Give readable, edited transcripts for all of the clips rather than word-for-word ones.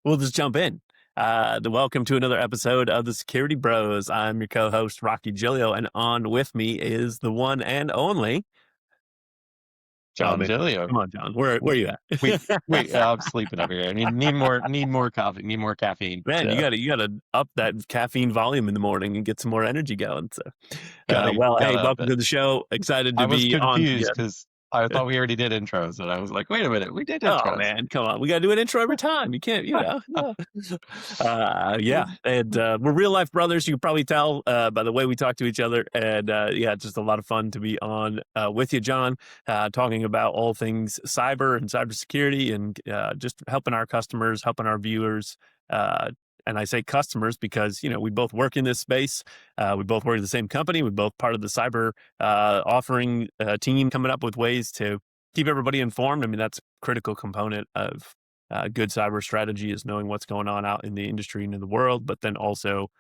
We'll just jump in. Welcome to another episode of the Security Bros. I'm your co-host, Rocky Giglio, and on with me is the one and only John John. Gilio. Come on, John. Where you Wait, at? wait, I'm sleeping over here. I need more coffee, need more caffeine. Man, you So gotta up that caffeine volume in the morning and get some more energy going. So, well, hey, gotta up welcome it. to the show. Excited I to was be on confused together. because I thought we already did intros, and I was like, wait a minute, we did Oh intros. man, come on. We got to do an intro every time. You can't, no. Yeah. And we're real life brothers. You can probably tell by the way we talk to each other. And yeah, just a lot of fun to be on with you, John, talking about all things cyber and cybersecurity and just helping our customers, helping our viewers. And I say customers because, we both work in this space. We both work at the same company. We both part of the cyber offering team coming up with ways to keep everybody informed. I mean, that's a critical component of good cyber strategy is knowing what's going on out in the industry and in the world, but then also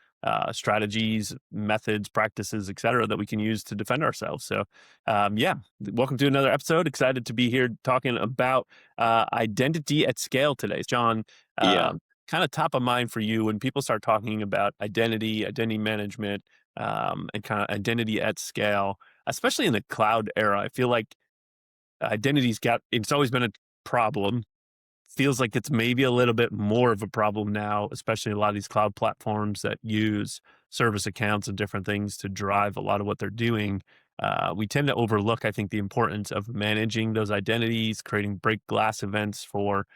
strategies, methods, practices, et cetera, that we can use to defend ourselves. So, yeah, welcome to another episode. Excited to be here talking about identity at scale today. John, Yeah, kind of top of mind for you when people start talking about identity management, and kind of identity at scale, especially in the cloud era. I feel like it's always been a problem. Feels like it's maybe a little bit more of a problem now, especially a lot of these cloud platforms that use service accounts and different things to drive a lot of what they're doing. We tend to overlook, I think, the importance of managing those identities, creating break glass events for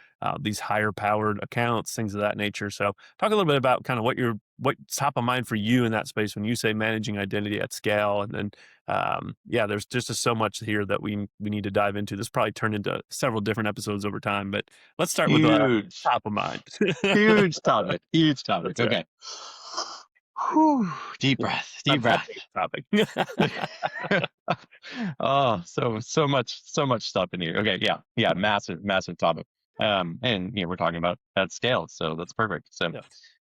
these higher powered accounts, things of that nature. So, talk a little bit about kind of what's top of mind for you in that space when you say managing identity at scale, and then yeah, there's just so much here that we need to dive into. This probably turned into several different episodes over time, but let's start with huge, top of mind. huge topic, huge topic. That's right. Okay. Whew, deep Yeah, breath, not deep that breath. big a topic. Oh, so much stuff in here. Okay, yeah, massive topic. And we're talking about at scale, so that's perfect. So,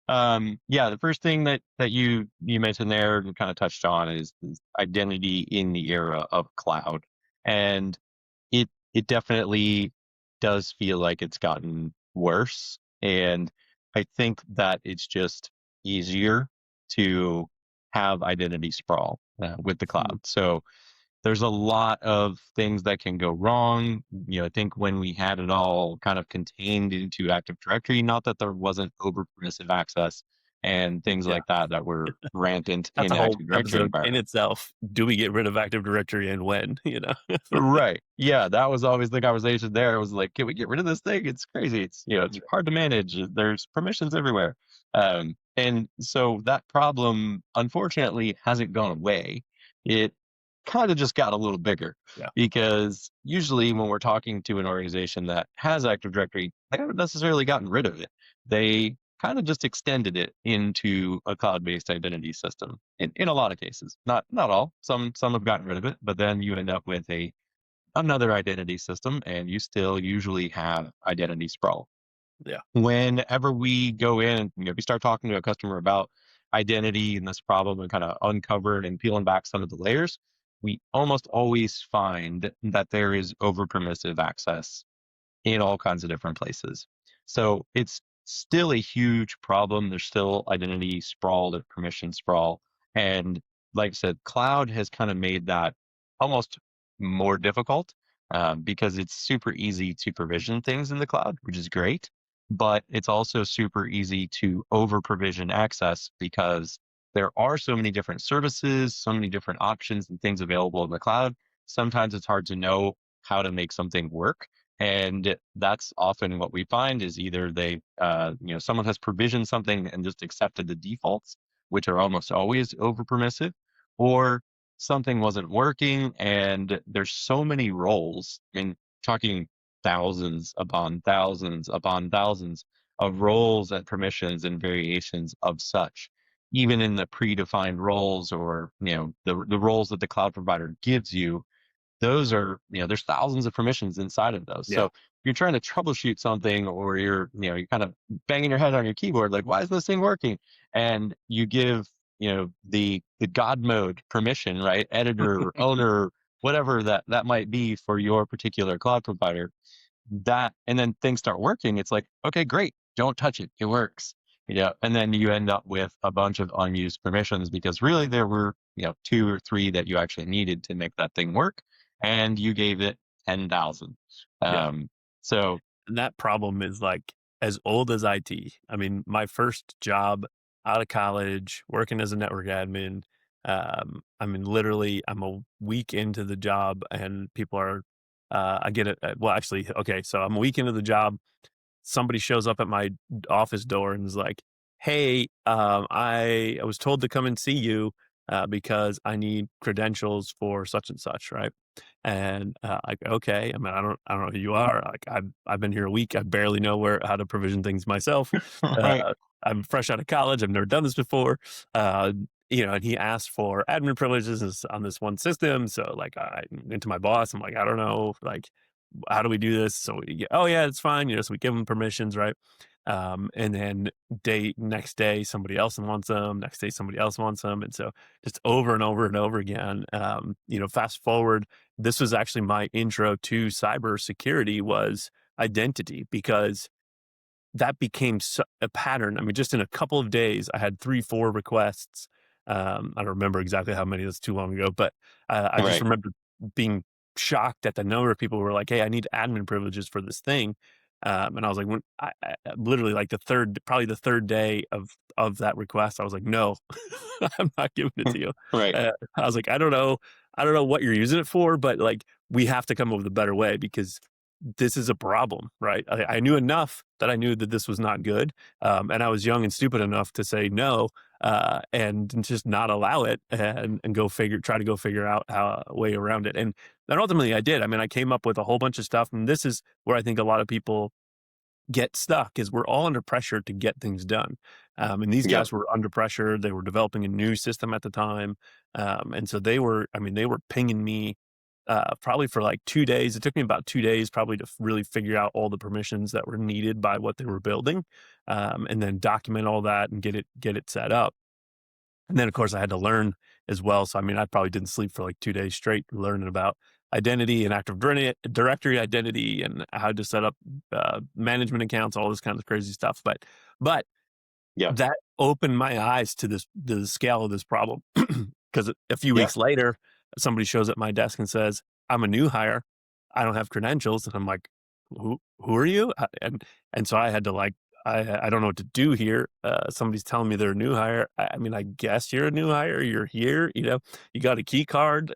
Yeah. yeah, the first thing that you mentioned there and kind of touched on is identity in the era of cloud, and it definitely does feel like it's gotten worse, and I think that it's just easier to have identity sprawl with the Mhm. cloud. So there's a lot of things that can go wrong. I think when we had it all kind of contained into Active Directory, not that there wasn't over permissive access and things Yeah. like that were rampant That's in a whole Active Directory episode in environment. itself. Do we get rid of Active Directory and when? Right. Yeah, that was always the conversation there. It was like, can we get rid of this thing? It's crazy. It's hard to manage. There's permissions everywhere. And so that problem, unfortunately, hasn't gone away. It kind of just got a little bigger Yeah. because usually when we're talking to an organization that has Active Directory, they haven't necessarily gotten rid of it. They kind of just extended it into a cloud-based identity system in a lot of cases. Not all. Some have gotten rid of it, but then you end up with another identity system, and you still usually have identity sprawl. Yeah. Whenever we go in, we start talking to a customer about identity and this problem and kind of uncovering and peeling back some of the layers, we almost always find that there is over permissive access in all kinds of different places. So it's still a huge problem. There's still identity sprawl, there's permission sprawl. And like I said, cloud has kind of made that almost more difficult because it's super easy to provision things in the cloud, which is great. But it's also super easy to over provision access because there are so many different services, so many different options and things available in the cloud. Sometimes it's hard to know how to make something work, and that's often what we find is either someone has provisioned something and just accepted the defaults, which are almost always over permissive, or something wasn't working and there's so many roles. I mean, talking thousands upon thousands upon thousands of roles and permissions and variations of such, even in the predefined roles or, the roles that the cloud provider gives you. Those are, there's thousands of permissions inside of those. Yeah. So you're trying to troubleshoot something, or you're kind of banging your head on your keyboard, like, why is this thing working? And you give, the God mode permission, right? Editor, owner, whatever that might be for your particular cloud provider, and then things start working. It's like, okay, great. don't touch it. It works. And then you end up with a bunch of unused permissions because really there were, two or three that you actually needed to make that thing work, and you gave it 10,000. Yeah. Um, so And that problem is like as old as IT. I mean, my first job out of college, working as a network admin. I mean, literally, I'm a week into the job, and people are. I get it. Well, actually, okay. So I'm a week into the job. Somebody shows up at my office door and is like, "Hey, I was told to come and see you because I need credentials for such and such, right?" And like, okay, I mean, I don't know who you are. Like, I've been here a week. I barely know how to provision things myself. right, I'm fresh out of college. I've never done this before. Uh, and he asked for admin privileges on this one system. So like, I went to my boss. I'm like, I don't know, like, how do we do this? So oh yeah, it's fine. So we give them permissions, right? And then next day somebody else wants them. Next day somebody else wants them, and so just over and over and over again. Fast forward, this was actually my intro to cybersecurity was identity, because that became a pattern. I mean, just in a couple of days, I had 3, 4 requests. I don't remember exactly how many. That's too long ago, but I just right, remember being shocked at the number of people who were like, "Hey, I need admin privileges for this thing," and I was like, literally, like probably the third day of that request, I was like, "No, I'm not giving it to you." right. I was like, I don't know what you're using it for, but like, we have to come up with a better way because this is a problem, right? I knew enough that I knew that this was not good, and I was young and stupid enough to say no, and just not allow it, and try to go figure out a way around it, and then ultimately I did. I mean, I came up with a whole bunch of stuff, and this is where I think a lot of people get stuck is we're all under pressure to get things done. And these Yep. guys were under pressure. They were developing a new system at the time. And so they were pinging me probably for like 2 days. It took me about 2 days probably to really figure out all the permissions that were needed by what they were building, and then document all that and get it set up. And then, of course, I had to learn as well. So, I mean, I probably didn't sleep for like 2 days straight learning about identity and Directory identity and how to set up management accounts, all this kind of crazy stuff. But Yeah. that opened my eyes to the scale of this problem. Because a few Yeah. weeks later, somebody shows at my desk and says, "I'm a new hire. I don't have credentials." And I'm like, "Who are you?" And so I had to like, I don't know what to do here. Somebody's telling me they're a new hire. I mean, I guess you're a new hire. You're here. You got a key card.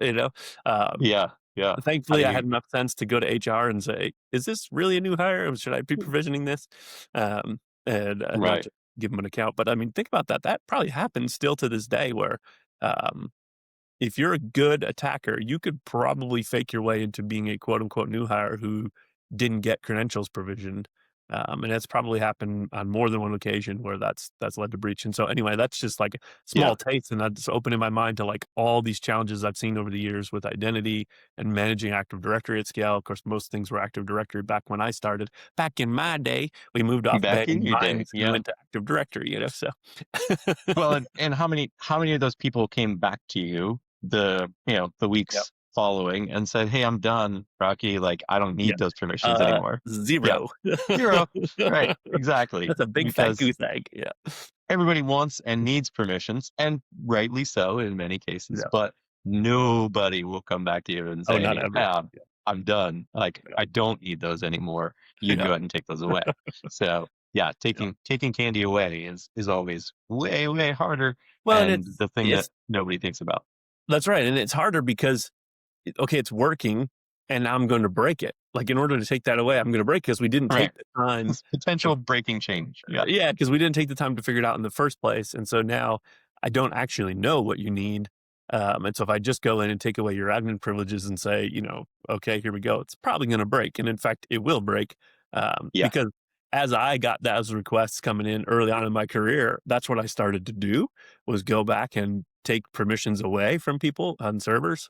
Um, Yeah. Yeah. How do Thankfully, I you? had enough sense to go to HR and say, "Is this really a new hire? Should I be provisioning this?" And not Right. just give them an account. But I mean, think about that. That probably happens still to this day, where um, if you're a good attacker, you could probably fake your way into being a quote unquote new hire who didn't get credentials provisioned. And that's probably happened on more than one occasion where that's led to breach. And so anyway, that's just like a Yeah. small taste, and that's opening my mind to like all these challenges I've seen over the years with identity and managing Active Directory at scale. Of course, most things were Active Directory back when I started. Back in my day, we moved off Back in banging your day. mines and Yeah. went to Active Directory. So Well, and how many of those people came back to you the yep, weeks following and said, "Hey, I'm done, Rocky. Like, I don't yeah. need those permissions anymore." Yeah. 0. Zero. Right. Exactly. That's a big fat Because goose egg. Yeah. everybody wants and needs permissions, and rightly so in many cases, Yeah. but nobody will come back to you and Oh, not say, ever. "Yeah, I'm done. Like, Yeah. I don't need those anymore. You Yeah. go ahead and take those away." So yeah, Yeah. taking candy away is always way, way harder, Well, and and the thing that it's nobody thinks about. that's right, and it's harder because okay, it's working, and now I'm going to break it. Like, in order to take that away, I'm gonna break because we didn't Right. take the time This potential breaking change. Yeah. yeah, because we didn't take the time to figure it out in the first place, and so now I don't actually know what you need, and so if I just go in and take away your admin privileges and say, "Okay, here we go," it's probably gonna break, and in fact, it will break, Yeah. because as I got those requests coming in early on in my career, that's what I started to do, was go back and take permissions away from people on servers,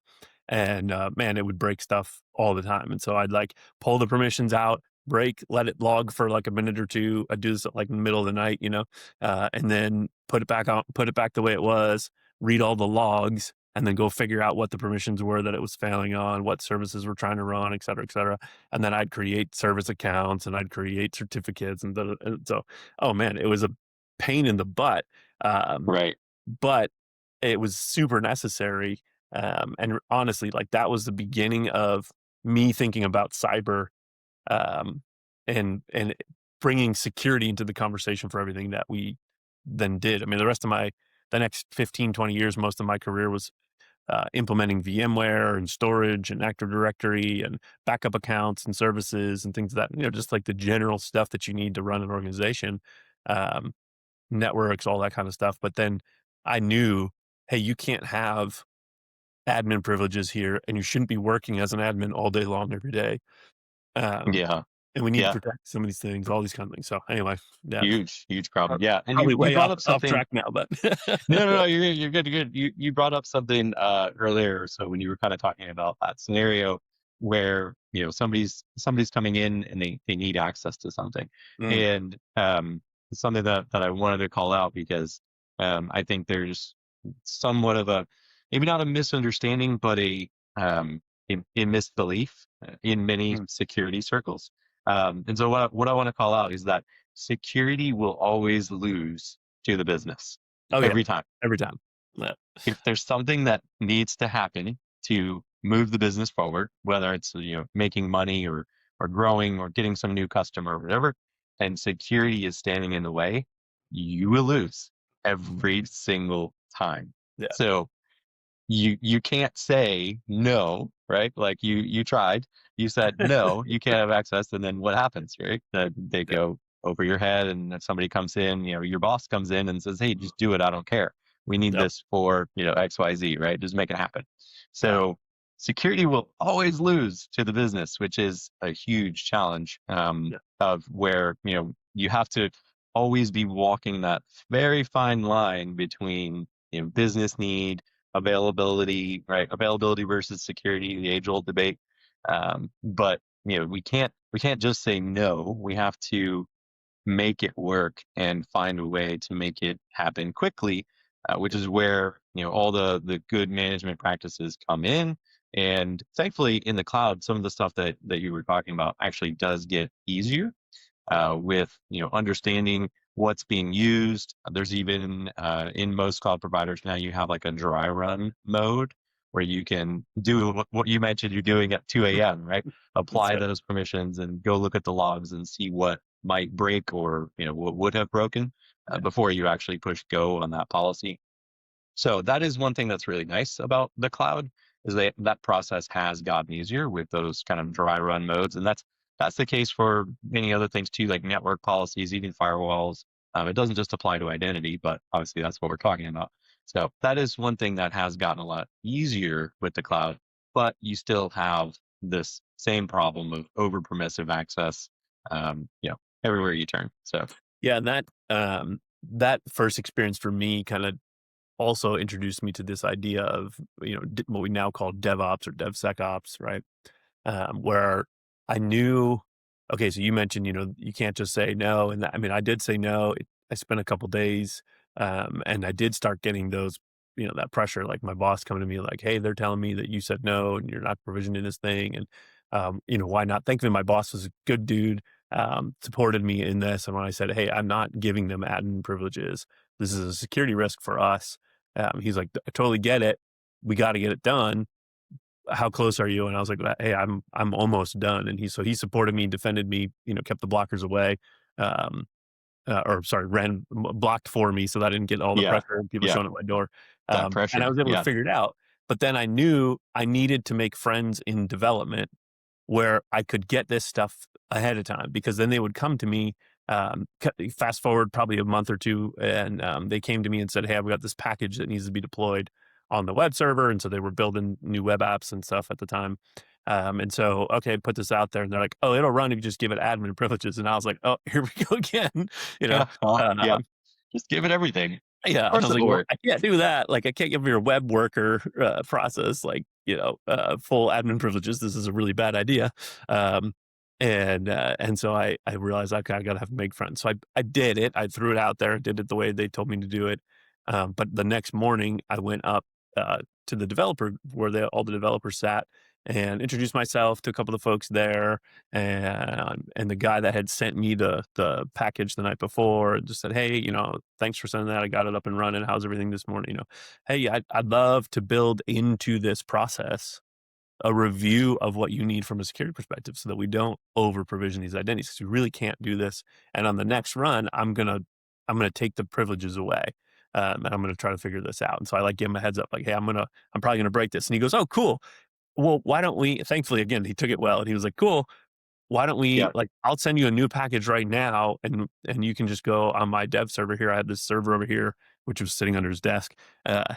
and, man, it would break stuff all the time, and so I'd, like, pull the permissions out, break, let it log for like a minute or two. I do this at like in the middle of the night, and then put it back the way it was, read all the logs, and then go figure out what the permissions were that it was failing on, what services we're trying to run, et cetera, et cetera. And then I'd create service accounts and I'd create certificates and so, oh man, it was a pain in the butt. Um, Right. but it was super necessary. And honestly, like that was the beginning of me thinking about cyber, um, and bringing security into the conversation for everything that we then did. I mean, the next 15, 20 years, most of my career was implementing VMware and storage and Active Directory and backup accounts and services and things that, just like the general stuff that you need to run an organization, um, networks, all that kind of stuff. But then I knew, hey, you can't have admin privileges here and you shouldn't be working as an admin all day long every day. Um, Yeah. and we need to Yeah. protect some of these things, all these kind of things. So anyway, yeah, Huge, huge problem. Yeah. And probably you way brought off up off something. track now, but No, no, no. You're good. You're good. You brought up something earlier. So when you were kind of talking about that scenario where somebody's coming in and they need access to something, Mm, and something that I wanted to call out because I think there's somewhat of a maybe not a misunderstanding, but um, a misbelief in many mm. security circles. And so what I want to call out is that security will always lose to the business Oh yeah, every time. every time. Yeah, If there's something that needs to happen to move the business forward, whether it's making money or growing or getting some new customer or whatever, and security is standing in the way, you will lose every single time. yeah, So you can't say no, right? Like you tried, you said no, you can't have access, and then what happens, right? That they yeah, go over your head, and then somebody comes in, your boss comes in and says, "Hey, just do it. I don't care. We need yep, this for XYZ, right? Just make it happen." yeah, So security will always lose to the business, which is a huge challenge yeah, of where you have to always be walking that very fine line between business need, availability, right? Availability versus security, the age old debate. But we can't just say no. We have to make it work and find a way to make it happen quickly, which is where all the good management practices come in. And thankfully, in the cloud, some of the stuff that you were talking about actually does get easier yeah, with understanding what's being used. There's even in most cloud providers now you have like a dry run mode where you can do what you mentioned you're doing at 2 a.m. Right? that's Apply right. those permissions and go look at the logs and see what might break or what would have broken Yeah, before you actually push go on that policy. So that is one thing that's really nice about the cloud is that process has gotten easier with those kind of dry run modes, and that's the case for many other things too, like network policies, even firewalls. It doesn't just apply to identity, but obviously that's what we're talking about. So that is one thing that has gotten a lot easier with the cloud, but you still have this same problem of over permissive access, everywhere you turn. So yeah. And that first experience for me kind of also introduced me to this idea of what we now call DevOps or DevSecOps, right? Where I knew, okay, so you mentioned, you can't just say no. And I mean, I did say no. I spent a couple days, and I did start getting those, that pressure, like my boss coming to me like, hey, they're telling me that you said no and you're not provisioning this thing. And, why not? Thankfully, my boss was a good dude, supported me in this. And when I said, hey, I'm not giving them admin privileges, this is a security risk for us. He's like, I totally get it. We got to get it done. How close are you? And I was like, hey, I'm almost done. And he supported me, defended me, kept the blockers away, um, or sorry, blocked for me so that I didn't get all the yeah, pressure and people yeah, showing at my door. that And I pressure, was able to yeah, figure it out. But then I knew I needed to make friends in development where I could get this stuff ahead of time because then they would come to me. Fast forward probably a month or two, and they came to me and said, "Hey, I've got this package that needs to be deployed on the web server," and so they were building new web apps and stuff at the time. And so, okay, put this out there, and they're like, "Oh, it'll run if you just give it admin privileges." And I was like, "Oh, here we go again," you know. yeah, yeah. Um, Just give it everything. Of yeah, and I course was like, it'll "Well, work. I can't do that. Like, I can't give your web worker process like full admin privileges. This is a really bad idea." Um, and so I realized okay, I gotta have to make friends. So I did it. I threw it out there. Did it the way they told me to do it. But the next morning, I went up. to the developer where all the developers sat, and introduced myself to a couple of the folks there, and the guy that had sent me the package the night before just said, "Hey, thanks for sending that. I got it up and running. How's everything this morning? Hey, I'd love to build into this process a review of what you need from a security perspective so that we don't over provision these identities, 'cause we really can't do this. And on the next run, I'm gonna take the privileges away, and I'm gonna try to figure this out." And so I like give him a heads up, like, "Hey, I'm probably gonna break this." And he goes, "Oh, cool. Well, why don't we?" Thankfully, again, he took it well, and he was like, "Cool. Why don't we, Yeah. like, I'll send you a new package right now, and you can just go on my dev server here." I had this server over here, which was sitting under his desk. Uh,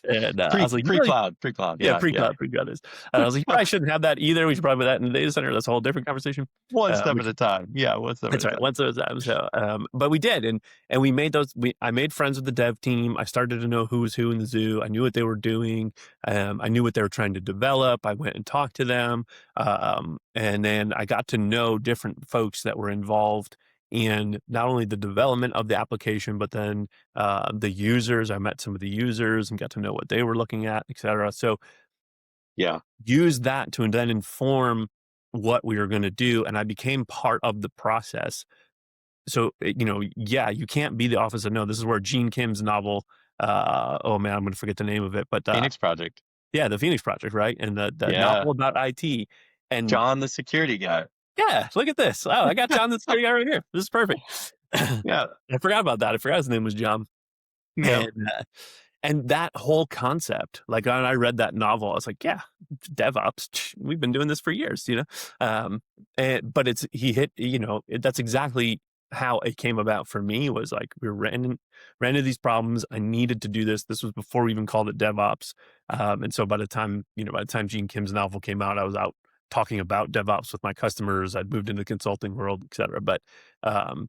and I was like, "You really?" Pre cloud. Yeah, Yeah. Yeah. pre-cloud, pre-cloud is. And I was like, "You probably shouldn't have that either. We should probably put that in the data center. That's a whole different conversation." One step We at a time. Yeah. One step at That's a right. time. Once those times, so, but we did, and we made those. I made friends with the dev team. I started to know who was who in the zoo. I knew what they were doing. I knew what they were trying to develop. I went and talked to them, and then I got to know different folks that were involved in not only the development of the application, but then the users. I met some of the users and got to know what they were looking at, et cetera. So Yeah. use that to then inform what we were going to do, and I became part of the process. So, yeah, you can't be the office of no. This is where Gene Kim's novel, oh man, I'm going to forget the name of it, but Phoenix Project. yeah, the Phoenix Project, right? And the Yeah. novel about IT. And John, the security guy. yeah, look at this. Oh, I got John the security guy right here. This is perfect. I Yeah. forgot about that. I forgot his name was John. Yeah. And that whole concept, like, when I read that novel, I was like, "Yeah, DevOps, we've been doing this for years," but that's exactly how it came about for me. Was like we ran into these problems. I needed to do this. This was before we even called it DevOps, and so by the time Gene Kim's novel came out, I was out talking about DevOps with my customers. I'd moved into the consulting world, et cetera. Um,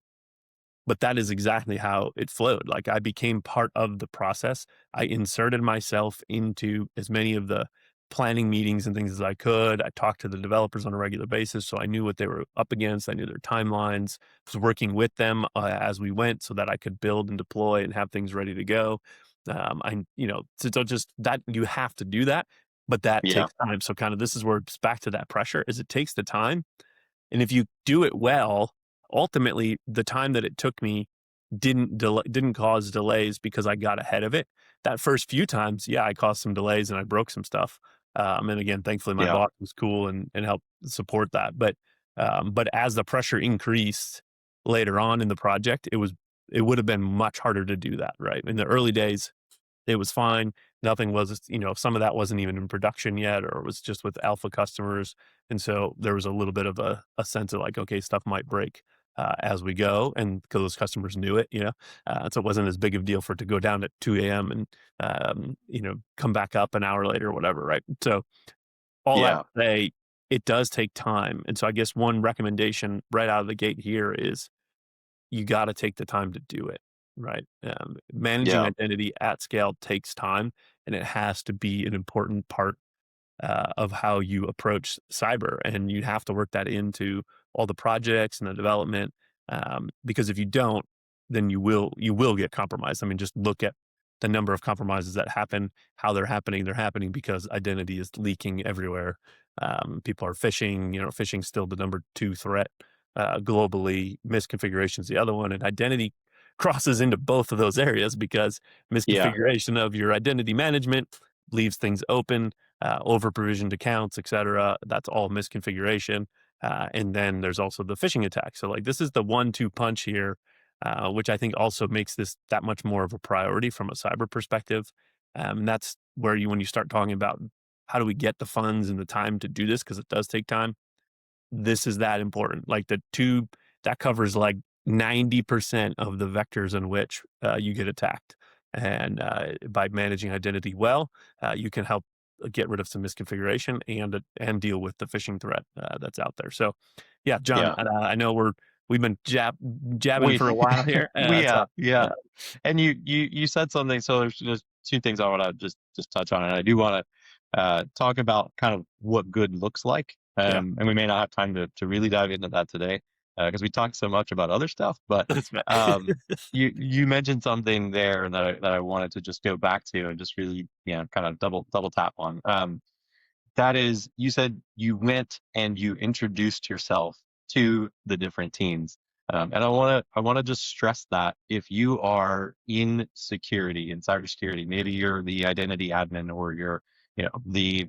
but that is exactly how it flowed. Like, I became part of the process. I inserted myself into as many of the planning meetings and things as I could. I talked to the developers on a regular basis, so I knew what they were up against. I knew their timelines. I was working with them as we went so that I could build and deploy and have things ready to go. So just that you have to do that, but that Yeah. takes time. So kind of this is where it's back to that pressure is it takes the time, and if you do it well, ultimately, the time that it took me didn't cause delays because I got ahead of it. That first few times, yeah, I caused some delays and I broke some stuff. And again, thankfully, my Yeah. boss was cool and helped support that. But as the pressure increased later on in the project, it would have been much harder to do that. Right in the early days, it was fine. Nothing was, some of that wasn't even in production yet, or it was just with alpha customers. And so there was a little bit of a sense of like, okay, stuff might break as we go. And because those customers knew it, so it wasn't as big of a deal for it to go down at 2 a.m. and, come back up an hour later or whatever. Right. So all that Yeah. to say, it does take time. And so I guess one recommendation right out of the gate here is you gotta take the time to do it, right? Managing Yeah. identity at scale takes time, and it has to be an important part of how you approach cyber, and you have to work that into all the projects and the development, because if you don't, then you will get compromised. I mean, just look at the number of compromises that happen, how they're happening. They're happening because identity is leaking everywhere. People are phishing. Phishing's still the number two threat globally. Misconfiguration is the other one, and identity crosses into both of those areas because Yeah. misconfiguration of your identity management leaves things open, over provisioned accounts, et cetera. That's all misconfiguration. And then there's also the phishing attack. So like this is the 1-2 punch here, which I think also makes this that much more of a priority from a cyber perspective. And that's where when you start talking about how do we get the funds and the time to do this, because it does take time, this is that important. Like the two that covers like 90% of the vectors in which you get attacked. And by managing identity well, you can help get rid of some misconfiguration and deal with the phishing threat that's out there. So, yeah, John, Yeah. I know we've been jabbing We for a while here. we have. Yeah. Uh, And you said something. So there's two things I want to just touch on, and I do want to talk about kind of what good looks like. yeah, And we may not have time to really dive into that today. because we talked so much about other stuff. But That's right. um, you mentioned something there that I wanted to just go back to and just really, kind of double tap on. That is, you said you went and you introduced yourself to the different teams. And I want to just stress that if you are in security, in cybersecurity, maybe you're the identity admin, or you're, the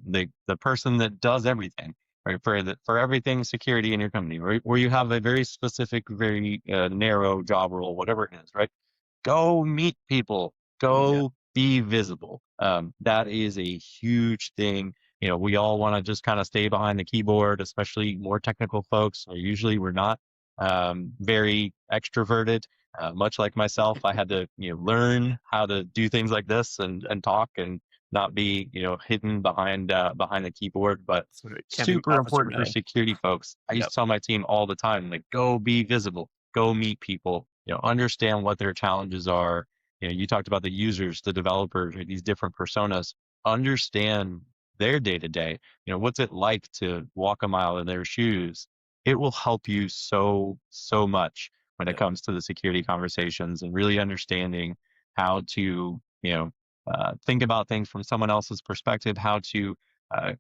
person that does everything, right, for everything security in your company, right, where you have a very specific, very narrow job role, whatever it is, right? Go meet people, Yeah, go be visible. That is a huge thing. We all want to just kind of stay behind the keyboard, especially more technical folks. Usually we're not very extroverted. Much like myself, I had to, learn how to do things like this and talk and not be, hidden behind the keyboard. But that's right. Can't be super Officer important for No. security folks. I used Yep, to tell my team all the time, like, go be visible, go meet people, understand what their challenges are. You talked about the users, the developers, or these different personas. Understand their day to day. What's it like to walk a mile in their shoes? It will help you so much when it yep, comes to the security conversations, and really understanding how to, think about things from someone else's perspective, how to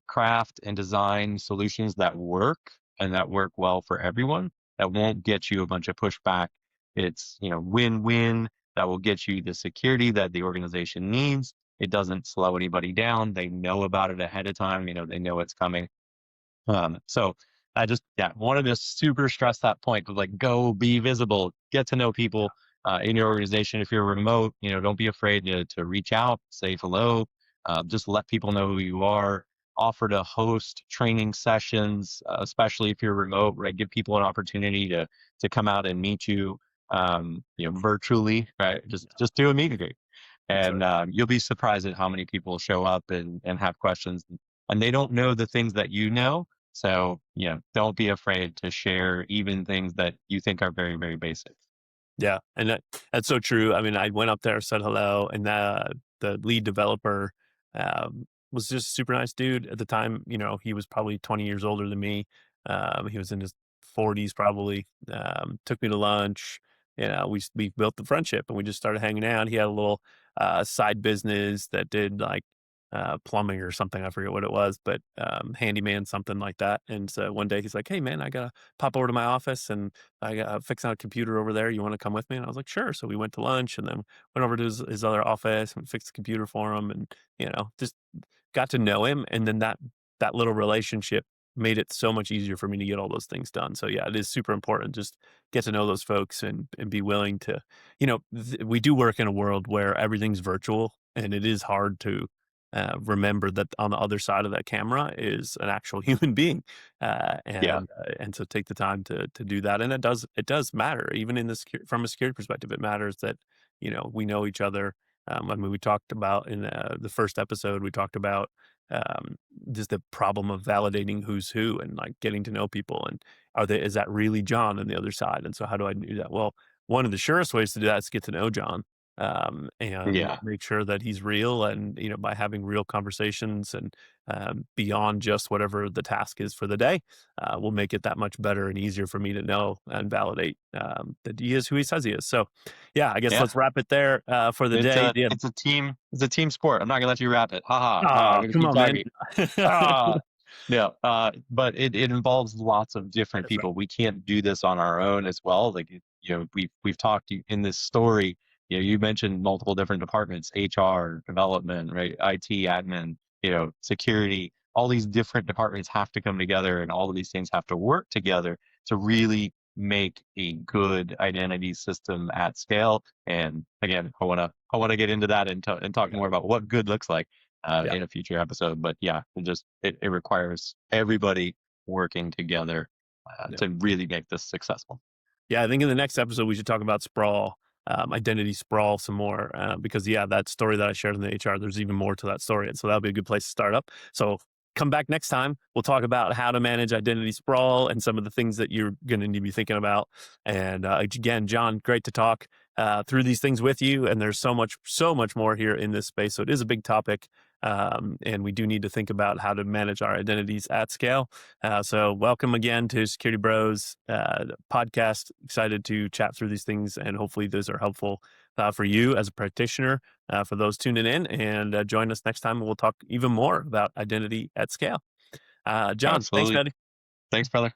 craft and design solutions that work and that work well for everyone, that won't get you a bunch of pushback. It's, win-win, that will get you the security that the organization needs. It doesn't slow anybody down. They know about it ahead of time. They know it's coming. So I just, wanted to super stress that point of, like, go be visible, get to know people in your organization. If you're remote, don't be afraid to reach out, say hello, just let people know who you are. Offer to host training sessions, especially if you're remote, right? Give people an opportunity to come out and meet you, virtually, right? Just do a meet and greet, that's and right. you'll be surprised at how many people show up and have questions, and they don't know the things that you know. So, don't be afraid to share even things that you think are very, very basic. Yeah, and that's so true. I mean, I went up there, said hello, and the lead developer was just a super nice dude at the time. He was probably 20 years older than me. He was in his 40s probably. Took me to lunch. We built the friendship, and we just started hanging out. He had a little side business that did like plumbing or something. I forget what it was, but handyman, something like that. And so one day he's like, "Hey man, I gotta pop over to my office and I got fixing a computer over there. You want to come with me?" And I was like, "Sure." So we went to lunch and then went over to his other office and fixed the computer for him, and just got to know him. And then that little relationship made it so much easier for me to get all those things done. So yeah, it is super important. Just get to know those folks and be willing to, we do work in a world where everything's virtual, and it is hard to remember that on the other side of that camera is an actual human being, Yeah. and so take the time to do that. And it does matter, even in from a security perspective. It matters that we know each other. I mean, we talked about in the first episode, we talked about um, just the problem of validating who's who and like getting to know people, and is that really John on the other side? And so how do I do that? Well, one of the surest ways to do that is get to know John, and Yeah. make sure that he's real, and by having real conversations, and beyond just whatever the task is for the day, will make it that much better and easier for me to know and validate that he is who he says he is. So yeah, I guess Yeah. let's wrap it there for the It's day. a it's a team it's a team sport. I'm not gonna let you wrap it. Ha ha. I'm Oh, gonna come keep on, man. talking. Ah, yeah. But it involves lots of different That's right. people. We can't do this on our own as well. Like, we've talked in this story. You mentioned multiple different departments: HR, development, right? IT, admin, security. All these different departments have to come together, and all of these things have to work together to really make a good identity system at scale. And again, I wanna get into that and talk Yeah, more about what good looks like yeah, in a future episode. But yeah, it requires everybody working together yeah. to really make this successful. Yeah, I think in the next episode we should talk about sprawl, identity sprawl some more, because yeah, that story that I shared in the HR, there's even more to that story, and so that'll be a good place to start up. So come back next time. We'll talk about how to manage identity sprawl and some of the things that you're going to need to be thinking about. And again, John, great to talk through these things with you. And there's so much more here in this space. So it is a big topic. And we do need to think about how to manage our identities at scale. So welcome again to Security Bros podcast. Excited to chat through these things, and hopefully those are helpful for you as a practitioner, for those tuning in, and join us next time. We'll talk even more about identity at scale. John, thanks, Absolutely. buddy. Thanks, brother.